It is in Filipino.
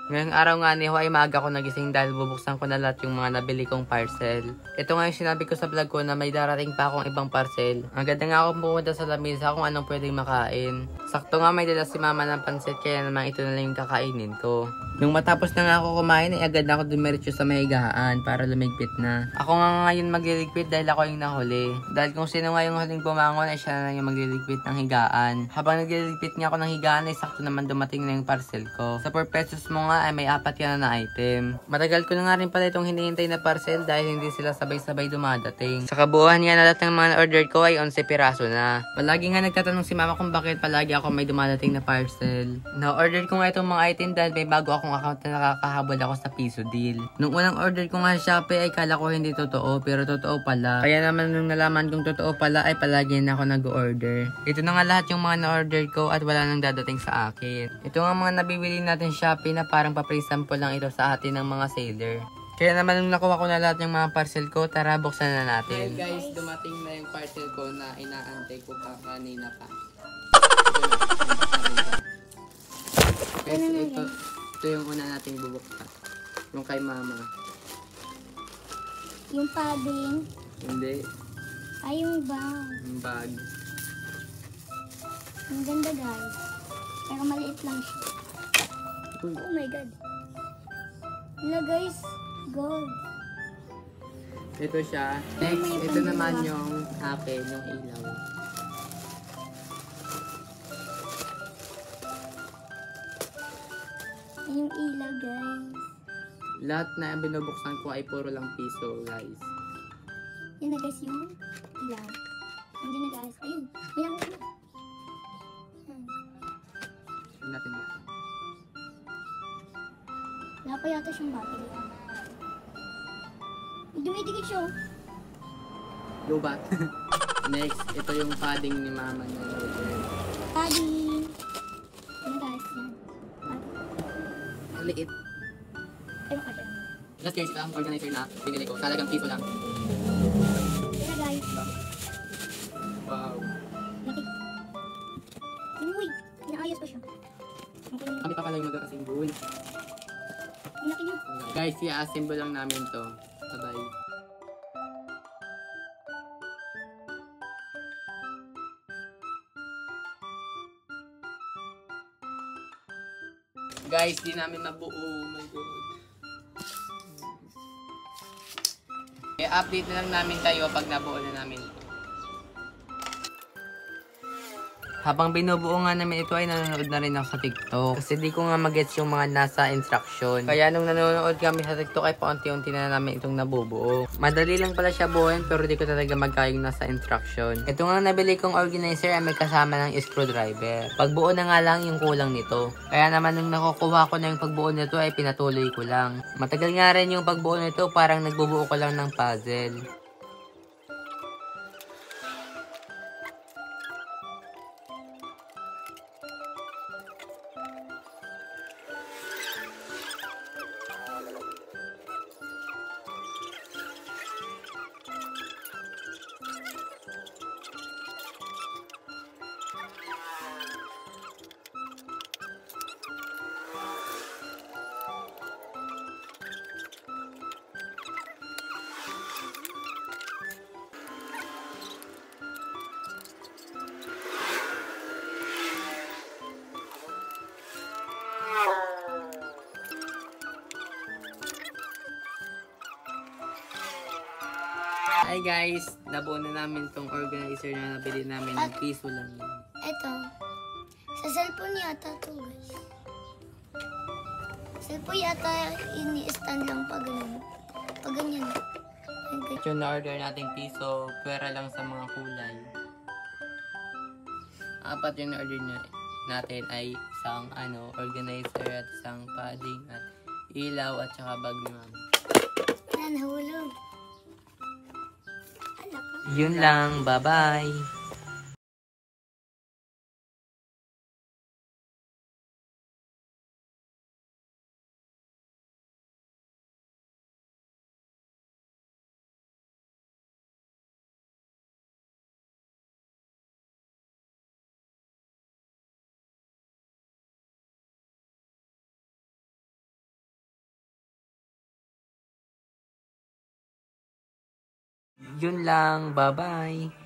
Ngayong araw nga ni Ho ay maaga ko nagising dahil bubuksan ko na lahat yung mga nabili kong parcel. Ito nga yung sinabi ko sa vlog ko na may darating pa akong ibang parcel. Ang ganda nga akong pumunta sa lamesa kung anong pwedeng makain. Sakto nga may dala si mama ng pansit kaya naman ito na lang yung kakainin ko. Nung matapos na nga ako kumain ay agad na ako dumiretso sa mahigaan para lumigpit na. Ako nga ngayon magliligpit dahil ako yung nahuli. Dahil kung sino nga yung huling bumangon ay siya na lang yung magliligpit ng higaan. Habang nagliligpit nga ako ng higaan ay sakto naman dumating na yung parcel ko. Sa 4 pesos mo nga ay may 4 yan na item. Matagal ko na nga rin pala itong hinihintay na parcel dahil hindi sila sabay-sabay dumadating. Sa kabuuan nga na lahat ng mga order ko ay 11 piraso na. Palagi nga nagtatanong si mama kung bakit palagi ako may dumadating na parcel. Na-order ko nga itong mga item dahil may bago akong account na nakakahabol ako sa piso deal. Nung unang order ko nga sa Shopee ay kala ko hindi totoo pero totoo pala. Kaya naman nung nalaman kong totoo pala ay palagi na ako nag-order. Ito na nga lahat yung mga na-order ko at wala nang dadating sa akin. Ito nga mga nabibili natin sa Shopee na parang pa-free sample lang ito sa atin ng mga seller. Kaya naman nung nakuha ko na lahat ng mga parcel ko, tara buksan na natin. Hi guys, dumating na yung parcel ko na inaantay ko pa kanina pa. Guys, ito yung una nating bubuksan. Yung kay mama. Yung padding. Hindi. Ay, yung bag. Yung bag. Ang ganda guys. Pero maliit lang siya. Oh my god. Wala guys. Gold. Ito siya. Next, ito naman yung akin, yung ilaw. Yung ilaw guys. Lahat na binubuksan ko ay puro lang piso, guys. Yan na guys yung ilaw. Hindi na guys. Ayun. May ako na. Tignan natin buksan. Wala pa yata siyang battery. Dumidikit siya. Lubat. Next, ito yung padding ni mama na order. Padding. Yan guys. Yan. Ang liit. Ay, baka siya. Last guys, ito ang organizer na binili ko. Talagang piso lang. Yan na guys. Wow. Laki. Uy. Inaayos pa siya. Kami pa pala yung mag-assemble. Ang laki niya. Guys, i-assemble lang namin to. Bye-bye. Guys, di namin mabuo. Oh my God. I-update na lang namin kayo pag nabuo na namin. Habang binubuo nga namin ito ay nanonood na rin ako sa TikTok. Kasi di ko nga magets yung mga nasa instruction. Kaya nung nanonood kami sa TikTok ay paunti-unti na namin itong nabubuo. Madali lang pala siya buuin pero di ko talaga magkayong nasa instruction. Ito nga nabili kong organizer ay may kasama ng screwdriver. Pagbuo na nga lang yung kulang nito. Kaya naman nung nakukuha ko na yung pagbuo nito ay pinatuloy ko lang. Matagal nga rin yung pagbuo nito, parang nagbubuo ko lang ng puzzle. Hi guys, nabuo na namin tong organizer na nabili namin ng piso lang yun. Ito. Sa cellphone yata to guys. Cellphone yata ini-stand lang pag ganyan. Pag ganyan. Yung na-order nating piso, pera lang sa mga kulay. 4 yung na-order natin ay isang organizer at isang padding at ilaw at saka bag ni mama. Wala, nahulog. Yun lang, bye-bye! Yun lang. Bye-bye.